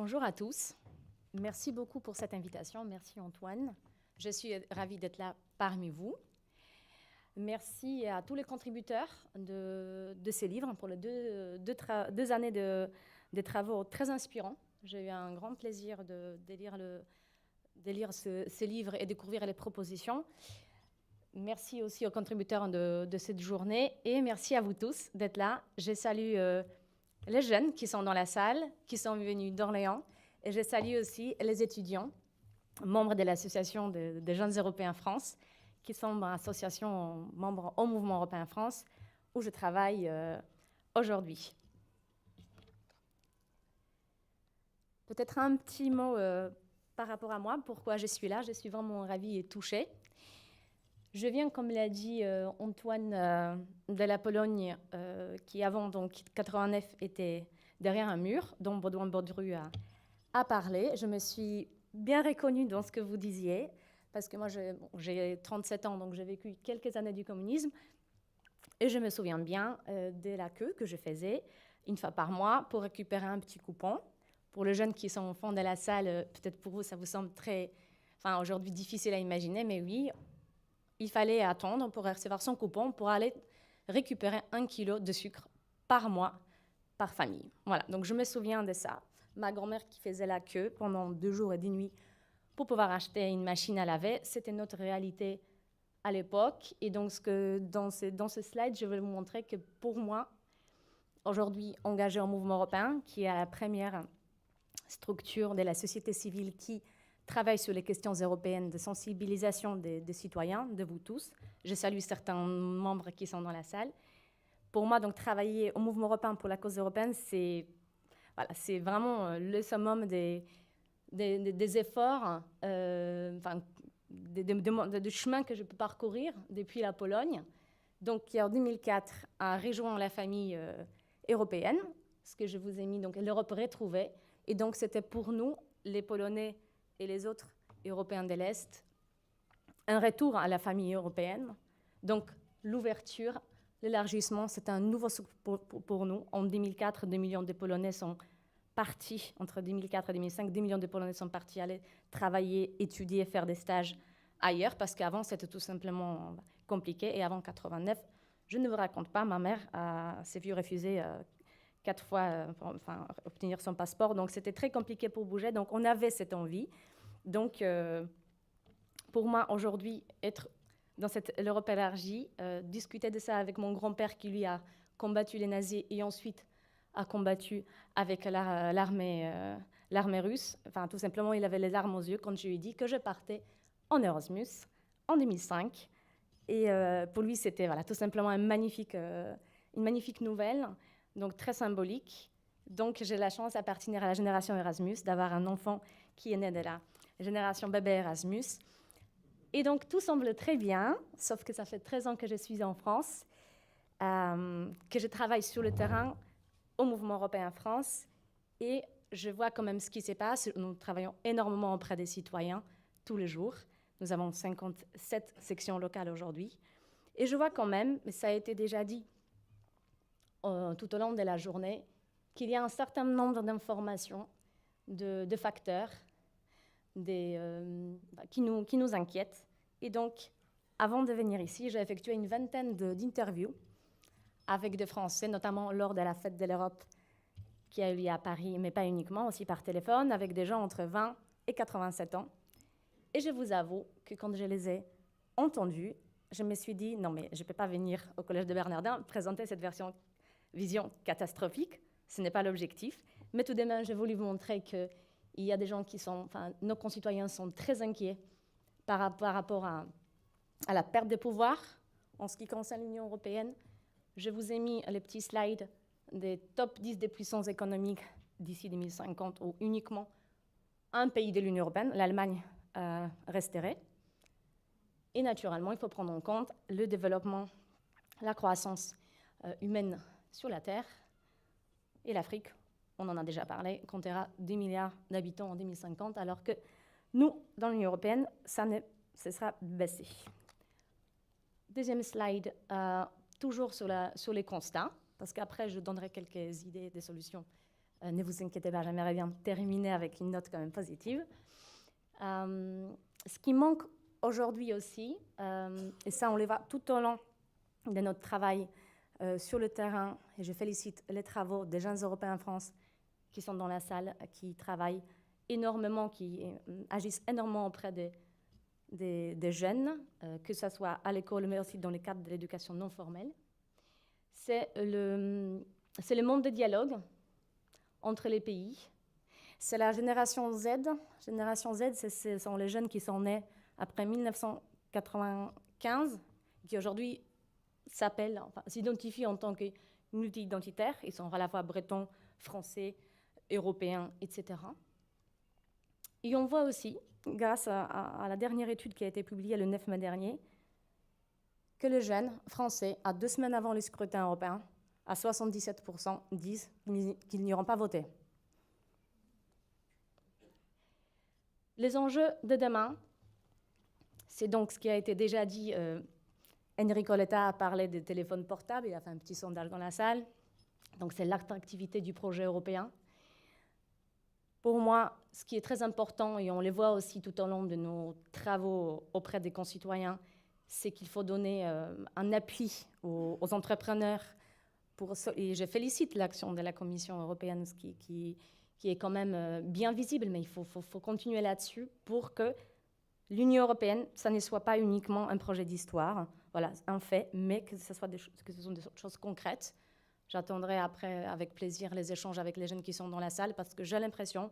Bonjour à tous. Merci beaucoup pour cette invitation. Merci Antoine. Je suis ravie d'être là parmi vous. Merci à tous les contributeurs de ces livres pour les deux années de travaux très inspirants. J'ai eu un grand plaisir de lire ces livres et découvrir les propositions. Merci aussi aux contributeurs de cette journée et merci à vous tous d'être là. Je salue les jeunes qui sont dans la salle, qui sont venus d'Orléans, et je salue aussi les étudiants, membres de l'association des jeunes européens France, qui sont mon association membre au Mouvement européen France, où je travaille aujourd'hui. Peut-être un petit mot par rapport à moi, pourquoi je suis là. Je suis vraiment ravie et touchée. Je viens, comme l'a dit Antoine, de la Pologne, qui avant, donc 89, était derrière un mur, dont Baudouin Baudru a parlé. Je me suis bien reconnue dans ce que vous disiez, parce que moi, j'ai 37 ans, donc j'ai vécu quelques années du communisme, et je me souviens bien de la queue que je faisais une fois par mois pour récupérer un petit coupon. Pour les jeunes qui sont au fond de la salle, peut-être pour vous, ça vous semble aujourd'hui difficile à imaginer, mais oui, il fallait attendre pour recevoir son coupon pour aller récupérer 1 kilo de sucre par mois, par famille. Voilà, donc je me souviens de ça. Ma grand-mère qui faisait la queue pendant 2 jours et 2 nuits pour pouvoir acheter une machine à laver, c'était notre réalité à l'époque. Et donc dans ce slide, je vais vous montrer que pour moi, aujourd'hui engagée au Mouvement européen, qui est la première structure de la société civile qui travaille sur les questions européennes de sensibilisation des citoyens, de vous tous. Je salue certains membres qui sont dans la salle. Pour moi, donc, travailler au Mouvement européen pour la cause européenne, c'est vraiment le summum des efforts, des chemins que je peux parcourir depuis la Pologne. Donc, qui en 2004 a rejoint la famille européenne, ce que je vous ai mis, donc l'Europe retrouvée. Et donc, c'était pour nous, les Polonais et les autres Européens de l'Est, un retour à la famille européenne. Donc, l'ouverture, l'élargissement, c'est un nouveau souffle pour nous. En 2004, 2 millions de Polonais sont partis, entre 2004 et 2005, 2 millions de Polonais sont partis aller travailler, étudier, faire des stages ailleurs, parce qu'avant, c'était tout simplement compliqué. Et avant 89, je ne vous raconte pas, ma mère s'est vue refuser 4 fois pour obtenir son passeport. Donc, c'était très compliqué pour bouger. Donc, on avait cette envie. Donc, pour moi, aujourd'hui, être dans l'Europe élargie, discuter de ça avec mon grand-père qui, lui, a combattu les nazis et ensuite a combattu avec l'armée russe. Enfin, tout simplement, il avait les larmes aux yeux quand je lui ai dit que je partais en Erasmus en 2005. Et pour lui, c'était tout simplement une magnifique nouvelle. Donc très symbolique. Donc j'ai la chance d'appartenir à la génération Erasmus, d'avoir un enfant qui est né de la génération bébé Erasmus. Et donc tout semble très bien, sauf que ça fait 13 ans que je suis en France, que je travaille sur le terrain au Mouvement européen France, et je vois quand même ce qui se passe. Nous travaillons énormément auprès des citoyens tous les jours. Nous avons 57 sections locales aujourd'hui. Et je vois quand même, mais ça a été déjà dit, tout au long de la journée, qu'il y a un certain nombre d'informations, de facteurs qui nous inquiètent. Et donc, avant de venir ici, j'ai effectué une vingtaine d'interviews avec des Français, notamment lors de la Fête de l'Europe qui a eu lieu à Paris, mais pas uniquement, aussi par téléphone, avec des gens entre 20 et 87 ans. Et je vous avoue que quand je les ai entendus, je me suis dit, non mais je ne peux pas venir au Collège de Bernardin présenter cette vision catastrophique, ce n'est pas l'objectif, mais tout de même, j'ai voulu vous montrer qu'il y a des gens nos concitoyens sont très inquiets par rapport à la perte de pouvoir en ce qui concerne l'Union européenne. Je vous ai mis les petits slides des top 10 des puissances économiques d'ici 2050, où uniquement un pays de l'Union européenne, l'Allemagne, resterait. Et naturellement, il faut prendre en compte le développement, la croissance humaine sur la Terre. Et l'Afrique, on en a déjà parlé, comptera 10 milliards d'habitants en 2050, alors que nous, dans l'Union européenne, ce sera baissé. Deuxième slide, toujours sur les constats, parce qu'après, je donnerai quelques idées des solutions Ne vous inquiétez pas, j'aimerais bien terminer avec une note quand même positive. Ce qui manque aujourd'hui aussi, et ça on le voit tout au long de notre travail sur le terrain, et je félicite les travaux des jeunes Européens en France qui sont dans la salle, qui travaillent énormément, qui agissent énormément auprès des jeunes, que ce soit à l'école, mais aussi dans le cadre de l'éducation non formelle. C'est le monde de dialogue entre les pays. C'est la génération Z. Génération Z, ce sont les jeunes qui sont nés après 1995, qui aujourd'hui s'identifient en tant que multi-identitaires. Ils sont à la fois bretons, français, européens, etc. Et on voit aussi, grâce à la dernière étude qui a été publiée le 9 mai dernier, que les jeunes français, à 2 semaines avant le scrutin européen, à 77% disent qu'ils n'iront pas voter. Les enjeux de demain, c'est donc ce qui a été déjà dit. Enrico Letta a parlé des téléphones portables, il a fait un petit sondage dans la salle. Donc c'est l'attractivité du projet européen. Pour moi, ce qui est très important, et on le voit aussi tout au long de nos travaux auprès des concitoyens, c'est qu'il faut donner un appui aux entrepreneurs. Et je félicite l'action de la Commission européenne, qui est quand même bien visible, mais il faut continuer là-dessus pour que l'Union européenne, ça ne soit pas uniquement un projet d'histoire, voilà, un fait, mais que ce sont des choses concrètes. J'attendrai après, avec plaisir, les échanges avec les jeunes qui sont dans la salle, parce que j'ai l'impression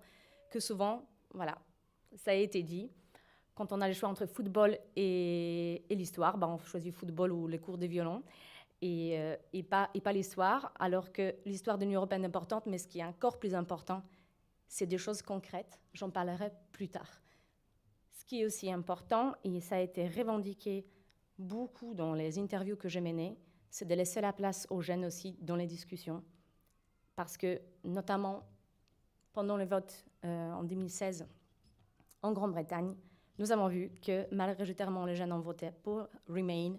que souvent, voilà, ça a été dit, quand on a le choix entre football et l'histoire, on choisit football ou les cours de violon, et pas l'histoire, alors que l'histoire de l'Union européenne est importante, mais ce qui est encore plus important, c'est des choses concrètes. J'en parlerai plus tard. Ce qui est aussi important, et ça a été revendiqué beaucoup dans les interviews que j'ai menées, c'est de laisser la place aux jeunes aussi dans les discussions. Parce que, notamment, pendant le vote en 2016 en Grande-Bretagne, nous avons vu que majoritairement les jeunes ont voté pour Remain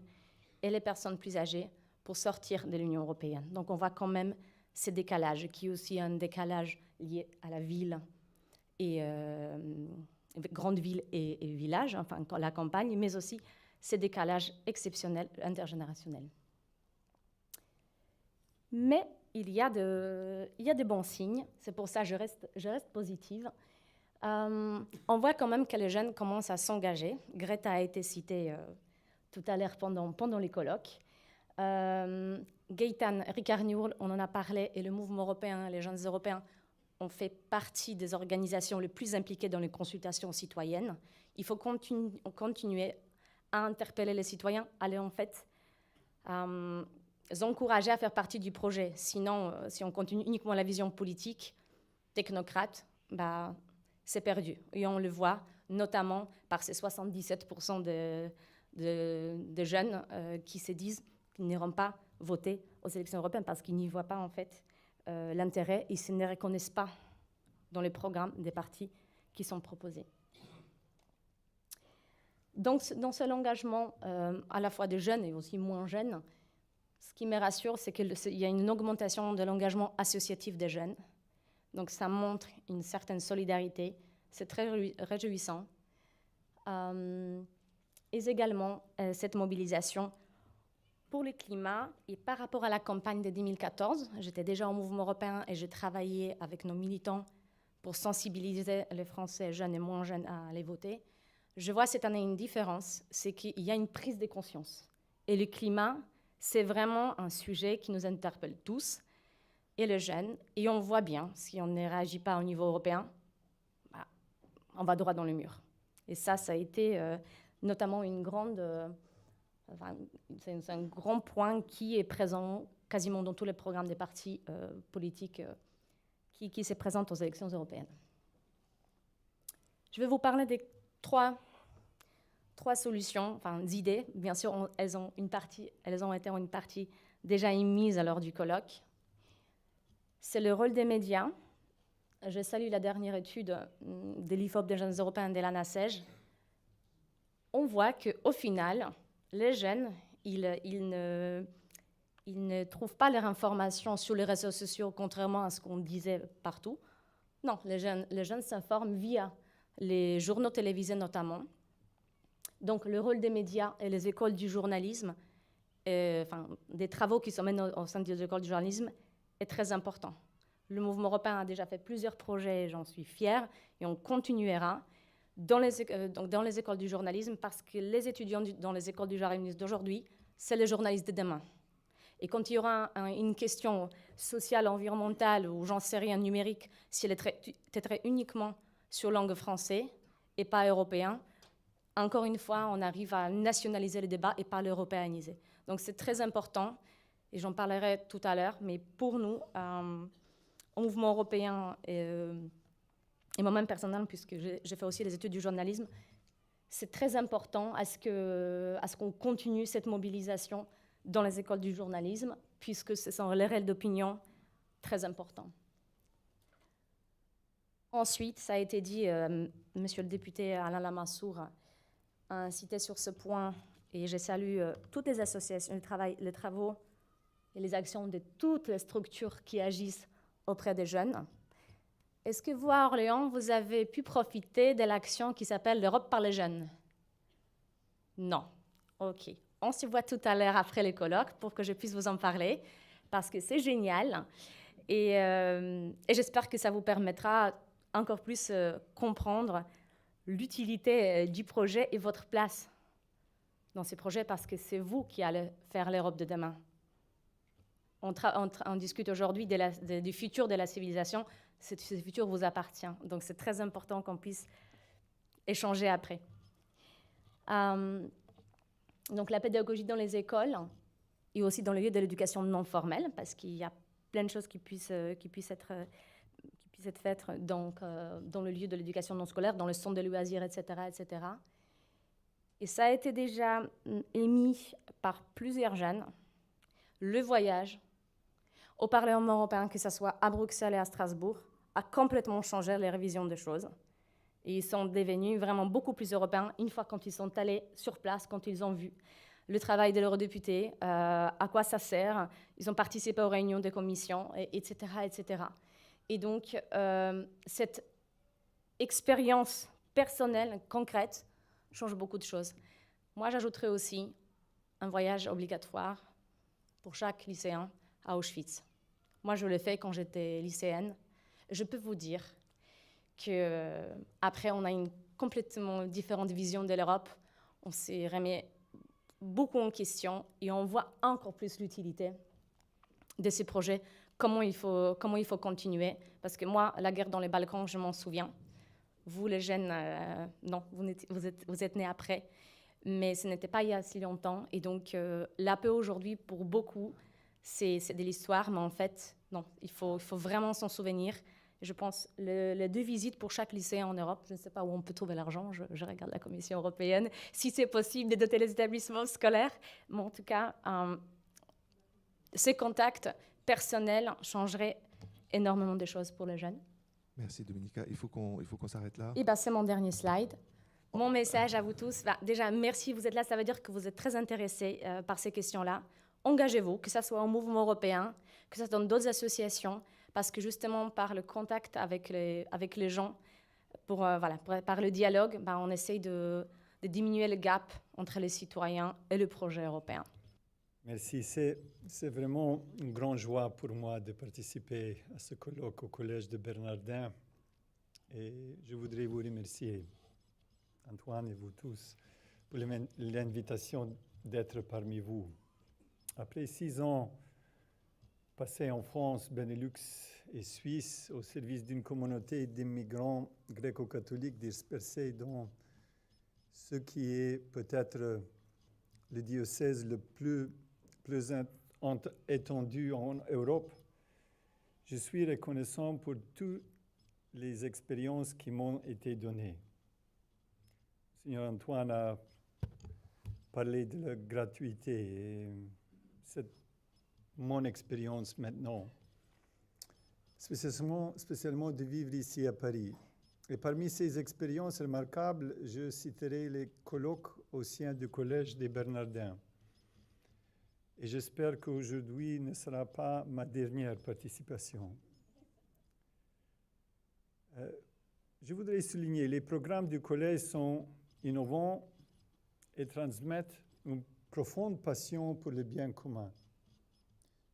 et les personnes plus âgées pour sortir de l'Union européenne. Donc on voit quand même ce décalage, qui est aussi un décalage lié à la ville et grande ville et village, enfin la campagne, mais aussi ces décalages exceptionnels intergénérationnels. Mais il y a des bons signes, c'est pour ça que je reste positive. On voit quand même que les jeunes commencent à s'engager. Greta a été citée tout à l'heure pendant les colloques. Gaëtan Ricard-Niourl, on en a parlé, et le mouvement européen, les jeunes européens, ont fait partie des organisations les plus impliquées dans les consultations citoyennes. Il faut continuer à interpeller les citoyens, à les encourager à faire partie du projet. Sinon, si on continue uniquement la vision politique, technocrate, c'est perdu. Et on le voit notamment par ces 77% de jeunes qui se disent qu'ils n'iront pas voter aux élections européennes parce qu'ils n'y voient pas en fait l'intérêt et ils ne reconnaissent pas dans les programmes des partis qui sont proposés. Donc, dans ce engagement à la fois des jeunes et aussi moins jeunes, ce qui me rassure, c'est qu'il y a une augmentation de l'engagement associatif des jeunes. Donc, ça montre une certaine solidarité. C'est très réjouissant. Et également, cette mobilisation pour le climat. Et par rapport à la campagne de 2014, j'étais déjà au mouvement européen et j'ai travaillé avec nos militants pour sensibiliser les Français jeunes et moins jeunes à aller voter. Je vois cette année une différence, c'est qu'il y a une prise de conscience. Et le climat, c'est vraiment un sujet qui nous interpelle tous, et les jeunes. Et on voit bien, si on ne réagit pas au niveau européen, on va droit dans le mur. Et ça a été notamment c'est un grand point qui est présent quasiment dans tous les programmes des partis politiques qui se présentent aux élections européennes. Je vais vous parler des trois solutions, idées. Bien sûr, elles ont été en une partie déjà émises lors du colloque. C'est le rôle des médias. Je salue la dernière étude de l'IFOP des jeunes européens de l'ANASEJ. On voit qu'au final, les jeunes, ils Ils ne trouvent pas leurs informations sur les réseaux sociaux, contrairement à ce qu'on disait partout. Non, les jeunes s'informent via les journaux télévisés notamment. Donc, le rôle des médias et les écoles du journalisme, des travaux qui sont menés au sein des écoles du journalisme, est très important. Le mouvement européen a déjà fait plusieurs projets, j'en suis fière, et on continuera dans les écoles du journalisme, parce que les étudiants dans les écoles du journalisme d'aujourd'hui, c'est les journalistes de demain. Et quand il y aura une question sociale, environnementale, ou j'en sais rien, numérique, si elle est traitée uniquement sur langue française et pas européen, encore une fois, on arrive à nationaliser le débat et pas l'européaniser. Donc c'est très important, et j'en parlerai tout à l'heure, mais pour nous, au mouvement européen, et moi-même personnellement, puisque j'ai fait aussi les études du journalisme, c'est très important à ce qu'on continue cette mobilisation dans les écoles du journalisme, puisque ce sont les réels d'opinion très importants. Ensuite, ça a été dit, monsieur le député Alain Lamassoure a incité sur ce point, et je salue toutes les associations, les travaux et les actions de toutes les structures qui agissent auprès des jeunes. Est-ce que vous, à Orléans, vous avez pu profiter de l'action qui s'appelle l'Europe par les jeunes? Non. OK. On se voit tout à l'heure après les colloques pour que je puisse vous en parler, parce que c'est génial. Et j'espère que ça vous permettra encore plus comprendre l'utilité du projet et votre place dans ces projets, parce que c'est vous qui allez faire l'Europe de demain. On discute aujourd'hui du futur de la civilisation. Ce futur vous appartient. Donc, c'est très important qu'on puisse échanger après. Donc, la pédagogie dans les écoles et aussi dans le lieu de l'éducation non formelle, parce qu'il y a plein de choses qui puissent être faites donc, dans le lieu de l'éducation non scolaire, dans le centre de loisirs, etc., etc. Et ça a été déjà émis par plusieurs jeunes. Le voyage au Parlement européen, que ce soit à Bruxelles et à Strasbourg, a complètement changé les révisions des choses. Et ils sont devenus vraiment beaucoup plus européens une fois quand ils sont allés sur place, quand ils ont vu le travail de l'eurodéputé, à quoi ça sert, ils ont participé aux réunions des commissions, etc., etc. Et donc, cette expérience personnelle, concrète, change beaucoup de choses. Moi, j'ajouterais aussi un voyage obligatoire pour chaque lycéen à Auschwitz. Moi, je l'ai fait quand j'étais lycéenne. Je peux vous dire qu'après, on a une complètement différente vision de l'Europe. On s'est remis beaucoup en question et on voit encore plus l'utilité de ces projets, comment il faut continuer. Parce que moi, la guerre dans les Balkans, je m'en souviens. Vous, les jeunes, non, vous êtes nés après. Mais ce n'était pas il y a si longtemps. Et donc, la paix aujourd'hui, pour beaucoup, c'est de l'histoire. Mais en fait, non, il faut vraiment s'en souvenir. Je pense les 2 visites pour chaque lycéen en Europe. Je ne sais pas où on peut trouver l'argent. Je regarde la Commission européenne. Si c'est possible de doter les établissements scolaires. Mais en tout cas, ces contacts personnels changeraient énormément de choses pour les jeunes. Merci Dominika. Il faut qu'on s'arrête là. Et c'est mon dernier slide. Mon message à vous tous, déjà, merci, vous êtes là, ça veut dire que vous êtes très intéressés par ces questions-là. Engagez-vous, que ce soit au mouvement européen, que ce soit dans d'autres associations, parce que justement, par le contact avec les gens, par le dialogue, on essaye de diminuer le gap entre les citoyens et le projet européen. Merci. C'est vraiment une grande joie pour moi de participer à ce colloque au Collège de Bernardin. Et je voudrais vous remercier, Antoine et vous tous, pour l'invitation d'être parmi vous. Après 6 ans passés en France, Benelux et Suisse au service d'une communauté d'immigrants gréco-catholiques dispersés dans ce qui est peut-être le diocèse le plus étendu en Europe, je suis reconnaissant pour toutes les expériences qui m'ont été données. Seigneur Antoine a parlé de la gratuité et c'est mon expérience maintenant, spécialement de vivre ici à Paris. Et parmi ces expériences remarquables, je citerai les colloques au sein du Collège des Bernardins. et j'espère qu'aujourd'hui ne sera pas ma dernière participation. Je voudrais souligner, les programmes du collège sont innovants et transmettent une profonde passion pour le bien commun.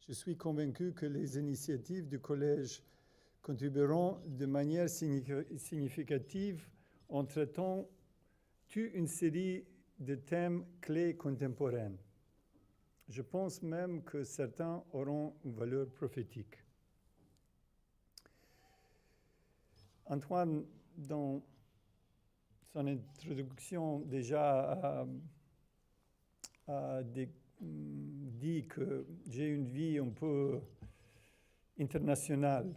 Je suis convaincu que les initiatives du collège contribueront de manière significative en traitant toute une série de thèmes clés contemporains. Je pense même que certains auront une valeur prophétique. Antoine, dans son introduction, déjà a dit que j'ai une vie un peu internationale.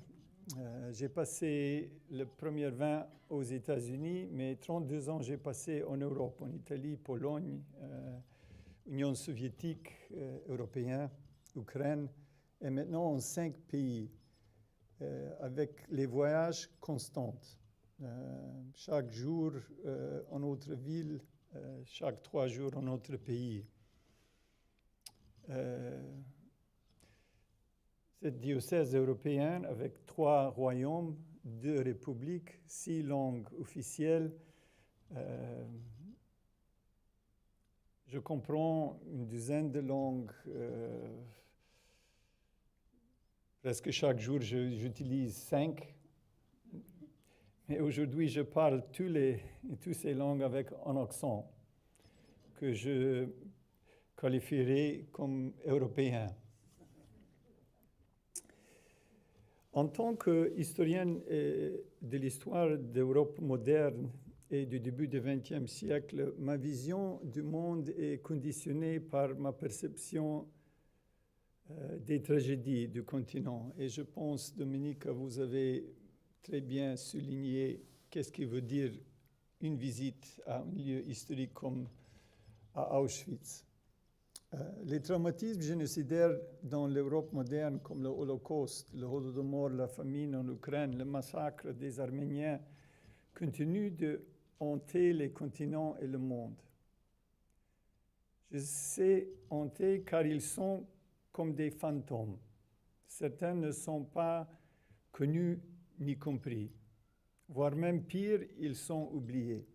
J'ai passé le premier 20 aux États-Unis, mais 32 ans j'ai passé en Europe, en Italie, Pologne, Union soviétique, européen, Ukraine, et maintenant en 5 pays, avec les voyages constants. Chaque jour en autre ville, chaque 3 jours en autre pays. Cette diocèse européenne, avec 3 royaumes, 2 républiques, 6 langues officielles, je comprends une dizaine de langues. Presque chaque jour, j'utilise 5. Mais aujourd'hui, je parle toutes ces langues avec un accent que je qualifierais comme européen. En tant qu'historien de l'histoire d'Europe moderne et du début du XXe siècle, ma vision du monde est conditionnée par ma perception des tragédies du continent. Et je pense, Dominique, que vous avez très bien souligné qu'est-ce qui veut dire une visite à un lieu historique comme à Auschwitz. Les traumatismes génocidaires dans l'Europe moderne, comme le Holocauste, le Holodomor, la famine en Ukraine, le massacre des Arméniens, continuent de hanter les continents et le monde. Je sais hanter car ils sont comme des fantômes. Certains ne sont pas connus ni compris, voire même pire, ils sont oubliés.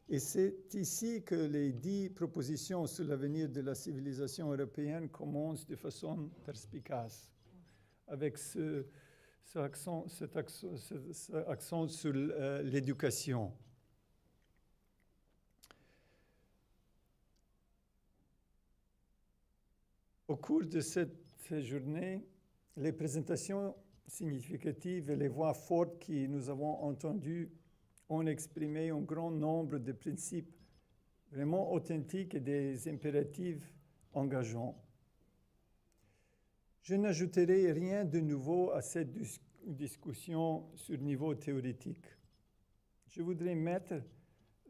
Et c'est ici que les 10 propositions sur l'avenir de la civilisation européenne commencent de façon perspicace, avec cet accent sur l'éducation. Au cours de cette journée, les présentations significatives et les voix fortes que nous avons entendues ont exprimé un grand nombre de principes vraiment authentiques et des impératifs engageants. Je n'ajouterai rien de nouveau à cette discussion sur niveau théorique. Je voudrais mettre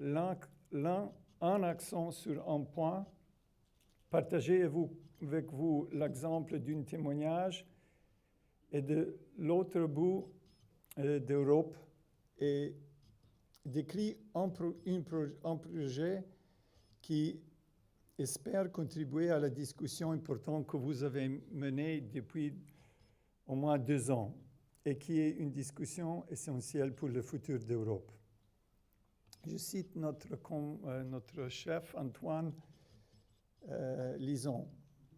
un accent sur un point, partager avec vous l'exemple d'un témoignage et de l'autre bout d'Europe et décrit un projet qui espère contribuer à la discussion importante que vous avez menée depuis au moins 2 ans et qui est une discussion essentielle pour le futur d'Europe. Je cite notre chef Antoine Lison.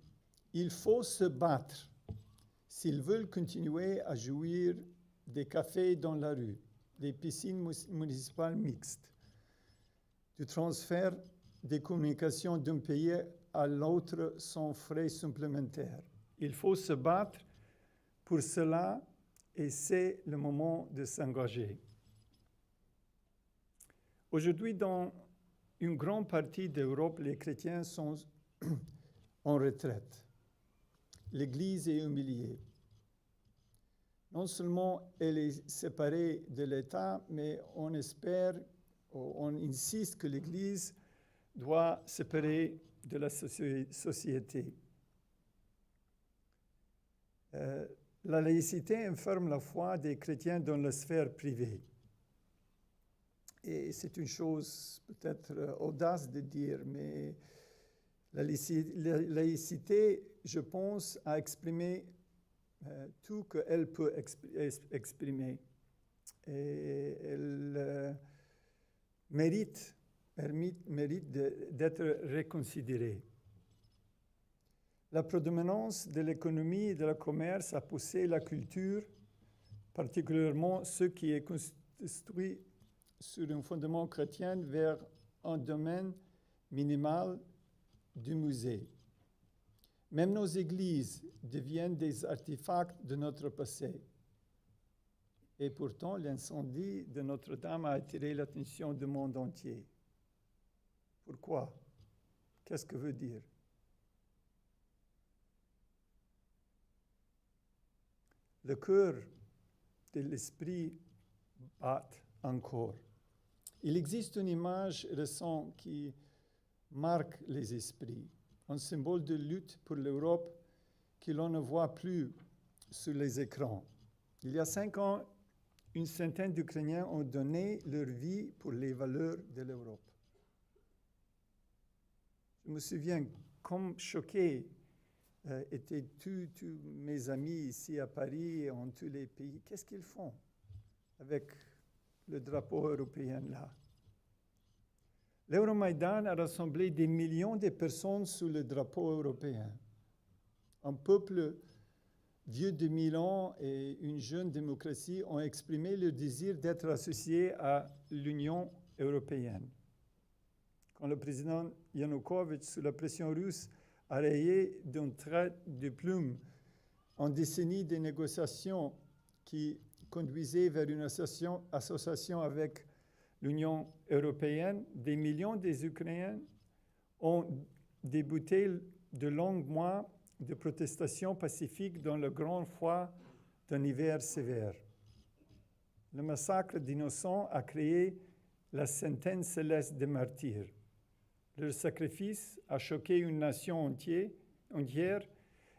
« Il faut se battre s'ils veulent continuer à jouir des cafés dans la rue, des piscines municipales mixtes, du transfert des communications d'un pays à l'autre sans frais supplémentaires. Il faut se battre pour cela et c'est le moment de s'engager. » Aujourd'hui, dans une grande partie d'Europe, les chrétiens sont en retraite. L'Église est humiliée. Non seulement elle est séparée de l'État, mais on insiste que l'Église doit séparer de la société. La laïcité enferme la foi des chrétiens dans la sphère privée. Et c'est une chose peut-être audace de dire, mais La laïcité, je pense, a exprimé tout qu'elle peut exprimer. Et elle mérite d'être reconsidérée. La prédominance de l'économie et de la commerce a poussé la culture, particulièrement ce qui est construit sur un fondement chrétien, vers un domaine minimal du musée. Même nos églises deviennent des artefacts de notre passé. Et pourtant, l'incendie de Notre-Dame a attiré l'attention du monde entier. Pourquoi? Qu'est-ce que veut dire? Le cœur de l'esprit bat encore. Il existe une image récente qui marque les esprits, un symbole de lutte pour l'Europe que l'on ne voit plus sur les écrans. Il y a 5 ans, une centaine d'Ukrainiens ont donné leur vie pour les valeurs de l'Europe. Je me souviens, comme choqué étaient tous mes amis ici à Paris et en tous les pays. Qu'est-ce qu'ils font avec le drapeau européen là? L'Euromaïdan a rassemblé des millions de personnes sous le drapeau européen. Un peuple vieux de 1000 ans et une jeune démocratie ont exprimé le désir d'être associés à l'Union européenne. Quand le président Yanukovych, sous la pression russe, a rayé d'un trait de plume en décennie de négociations qui conduisaient vers une association avec l'Union européenne, des millions des Ukrainiens ont débuté de longs mois de protestations pacifiques dans le grand froid d'un hiver sévère. Le massacre d'innocents a créé la centaine céleste de martyrs. Leur sacrifice a choqué une nation entière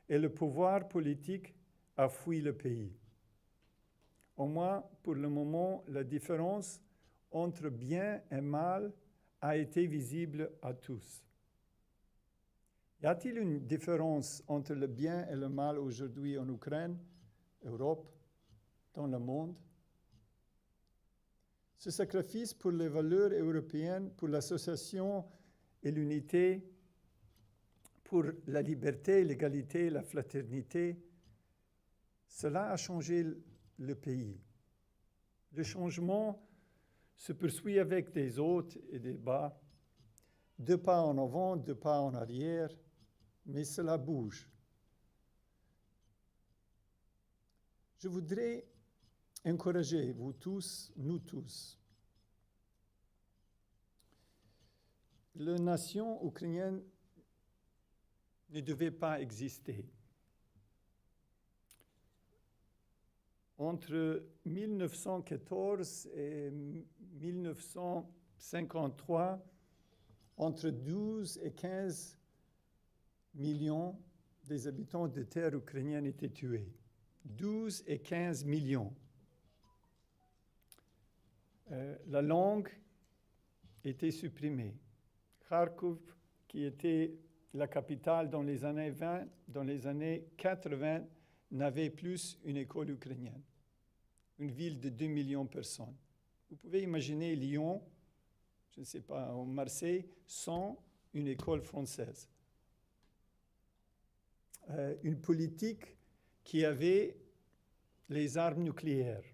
et le pouvoir politique a fui le pays. Au moins, pour le moment, la différence entre bien et mal a été visible à tous. Y a-t-il une différence entre le bien et le mal aujourd'hui en Ukraine, Europe, dans le monde? Ce sacrifice pour les valeurs européennes, pour l'association et l'unité, pour la liberté, l'égalité, la fraternité, cela a changé le pays. Le changement se poursuit avec des hauts et des bas, 2 pas en avant, 2 pas en arrière, mais cela bouge. Je voudrais encourager vous tous, nous tous. La nation ukrainienne ne devait pas exister. Entre 1914 et 1953, entre 12 et 15 millions des habitants de terre ukrainienne étaient tués. 12 et 15 millions. La langue était supprimée. Kharkov, qui était la capitale dans les années 20, dans les années 80, n'avait plus une école ukrainienne. Une ville de 2 millions de personnes. Vous pouvez imaginer Lyon, je ne sais pas, ou Marseille, sans une école française. Une politique qui avait les armes nucléaires.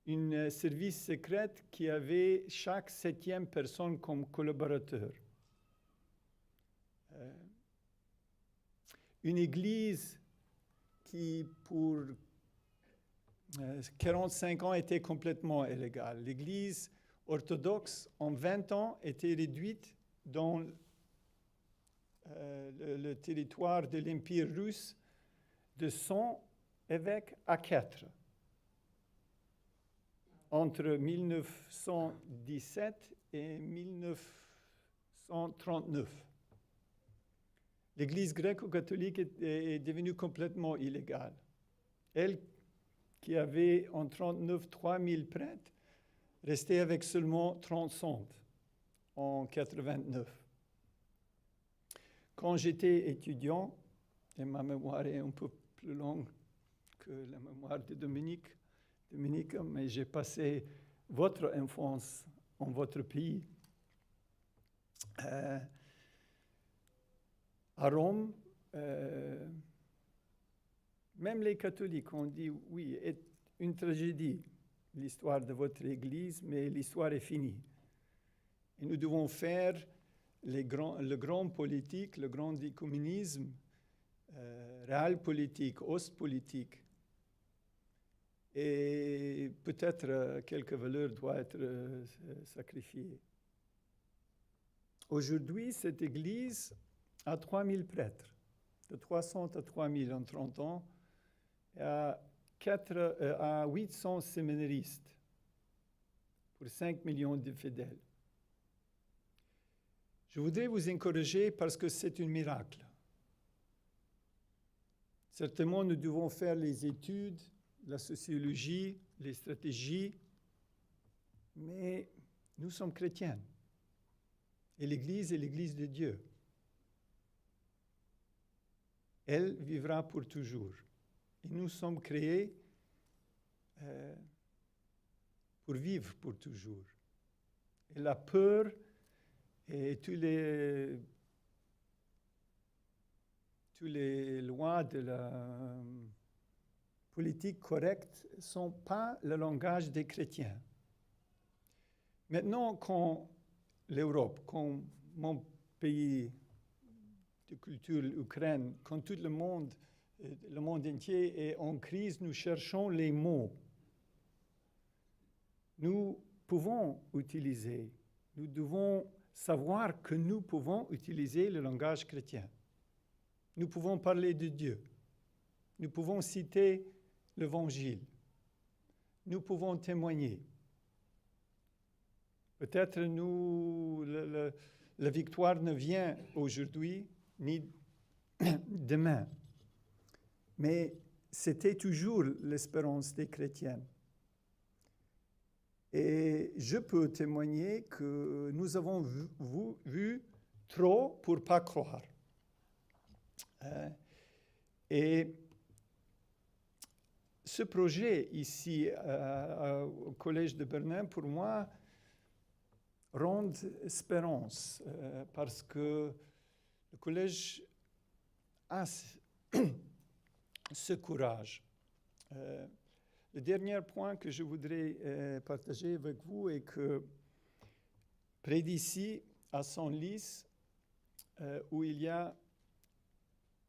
Un service secret qui avait chaque 7e personne comme collaborateur. Une église qui, pour 45 ans, était complètement illégale. L'église orthodoxe, en 20 ans, était réduite dans le territoire de l'Empire russe de 100 évêques à 4. Entre 1917 et 1939. L'Église gréco-catholique est devenue complètement illégale. Elle, qui avait en 1939 3000 prêtres, restait avec seulement 30 centres en 1989. Quand j'étais étudiant, et ma mémoire est un peu plus longue que la mémoire de Dominique, mais j'ai passé votre enfance en votre pays. À Rome, même les catholiques ont dit oui, c'est une tragédie, l'histoire de votre Église, mais l'histoire est finie. Et nous devons faire le grand politique, le grand écuménisme, réel politique, ostpolitique. Et peut-être quelques valeurs doivent être sacrifiées. Aujourd'hui, cette Église a 3000 prêtres, de 300 à 3000 en 30 ans, et à 800 séminaristes pour 5 millions de fidèles. Je voudrais vous encourager parce que c'est un miracle. Certainement, nous devons faire les études, la sociologie, les stratégies, mais nous sommes chrétiens. Et l'Église est l'Église de Dieu. Elle vivra pour toujours. Et nous sommes créés pour vivre pour toujours. Et la peur et toutes les lois de la politique correcte ne sont pas le langage des chrétiens. Maintenant, quand l'Europe, quand mon pays de culture, l'Ukraine, quand tout le monde entier est en crise, nous cherchons les mots. Nous pouvons utiliser, nous devons savoir que nous pouvons utiliser le langage chrétien. Nous pouvons parler de Dieu. Nous pouvons citer l'Évangile. Nous pouvons témoigner. Peut-être la victoire ne vient aujourd'hui ni demain. Mais c'était toujours l'espérance des chrétiens. Et je peux témoigner que nous avons vu trop pour ne pas croire. Et ce projet ici au Collège de Bernin, pour moi, rend espérance parce que le Collège a ce courage. Le dernier point que je voudrais partager avec vous est que près d'ici, à Senlis, où il y a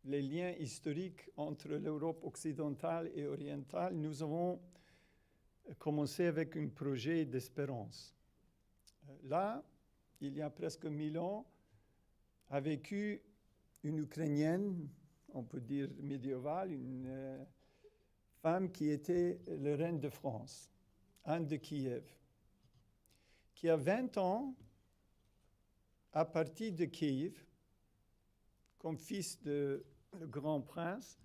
les liens historiques entre l'Europe occidentale et orientale, nous avons commencé avec un projet d'espérance. Là, il y a presque 1000 ans, a vécu une Ukrainienne, on peut dire médiévale, une femme qui était la reine de France, Anne de Kiev, qui a 20 ans, à partir de Kiev, comme fils de le grand prince,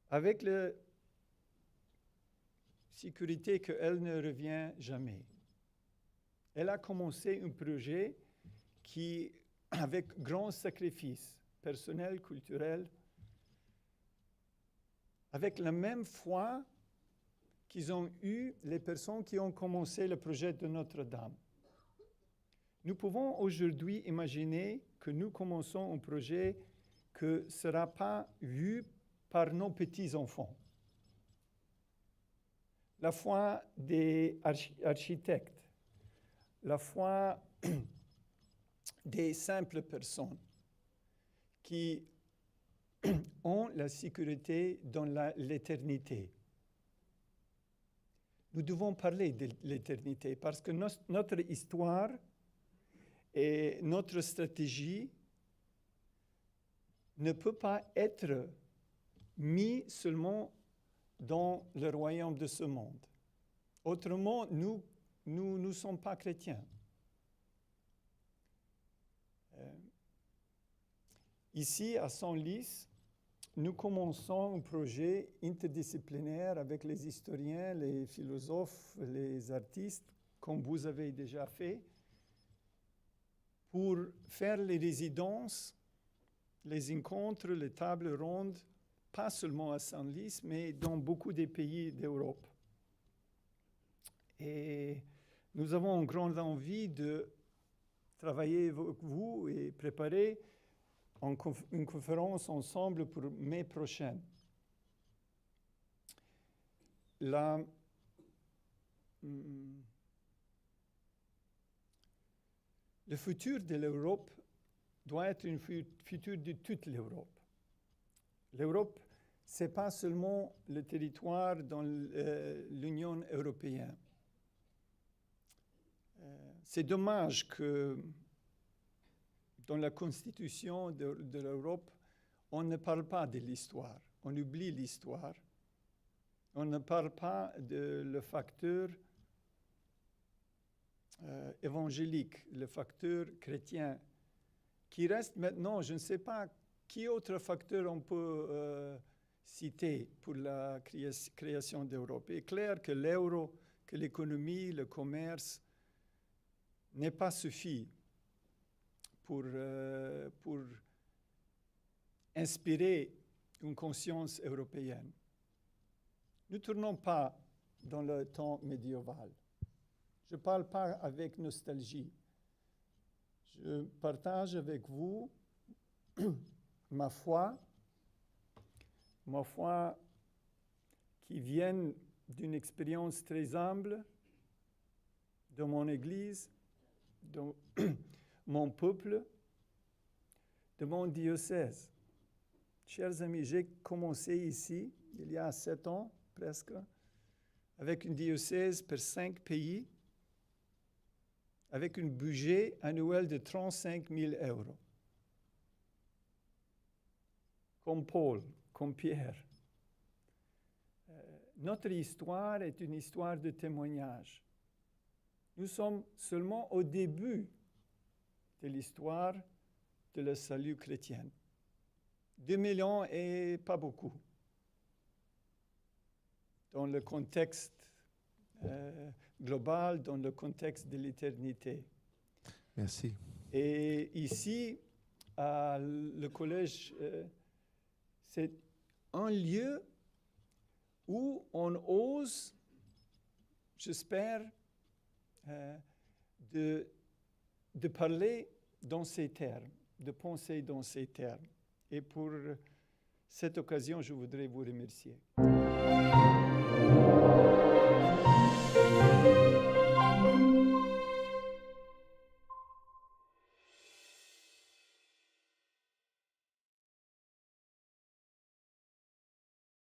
avec la sécurité qu'elle ne revient jamais. Elle a commencé un projet qui, avec grand sacrifice personnel, culturel, avec la même foi qu'ils ont eu les personnes qui ont commencé le projet de Notre-Dame. Nous pouvons aujourd'hui imaginer que nous commençons un projet qui ne sera pas vu par nos petits-enfants. La foi des architectes, la foi des simples personnes qui ont la sécurité dans l'éternité. Nous devons parler de l'éternité parce que notre histoire et notre stratégie ne peut pas être mis seulement dans le royaume de ce monde. Autrement, nous ne sommes pas chrétiens. Ici, à Senlis, nous commençons un projet interdisciplinaire avec les historiens, les philosophes, les artistes, comme vous avez déjà fait, pour faire les résidences, les rencontres, les tables rondes, pas seulement à Senlis, mais dans beaucoup des pays d'Europe. Et nous avons une grande envie de travailler avec vous et préparer une conférence ensemble pour mai prochain. Le futur de l'Europe doit être un futur de toute l'Europe. L'Europe, ce n'est pas seulement le territoire dans l'Union européenne. C'est dommage que dans la constitution de l'Europe, on ne parle pas de l'histoire, on oublie l'histoire. On ne parle pas de le facteur évangélique, le facteur chrétien, qui reste maintenant, je ne sais pas, qui autre facteur on peut citer pour la création d'Europe. Il est clair que l'euro, que l'économie, le commerce n'est pas suffit pour inspirer une conscience européenne. Nous ne tournons pas dans le temps médiéval. Je ne parle pas avec nostalgie. Je partage avec vous ma foi qui vient d'une expérience très humble de mon Église, de mon peuple, de mon diocèse. Chers amis, j'ai commencé ici, il y a 7 ans presque, avec une diocèse pour 5 pays, avec un budget annuel de 35 000 €. Comme Paul, comme Pierre. Notre histoire est une histoire de témoignage. Nous sommes seulement au début de l'histoire de le salut chrétien. 2 millions et pas beaucoup. Dans le contexte global, dans le contexte de l'éternité. Merci. Et ici, à le collège, c'est un lieu où on ose, j'espère, de parler dans ces termes, de penser dans ces termes. Et pour cette occasion, je voudrais vous remercier.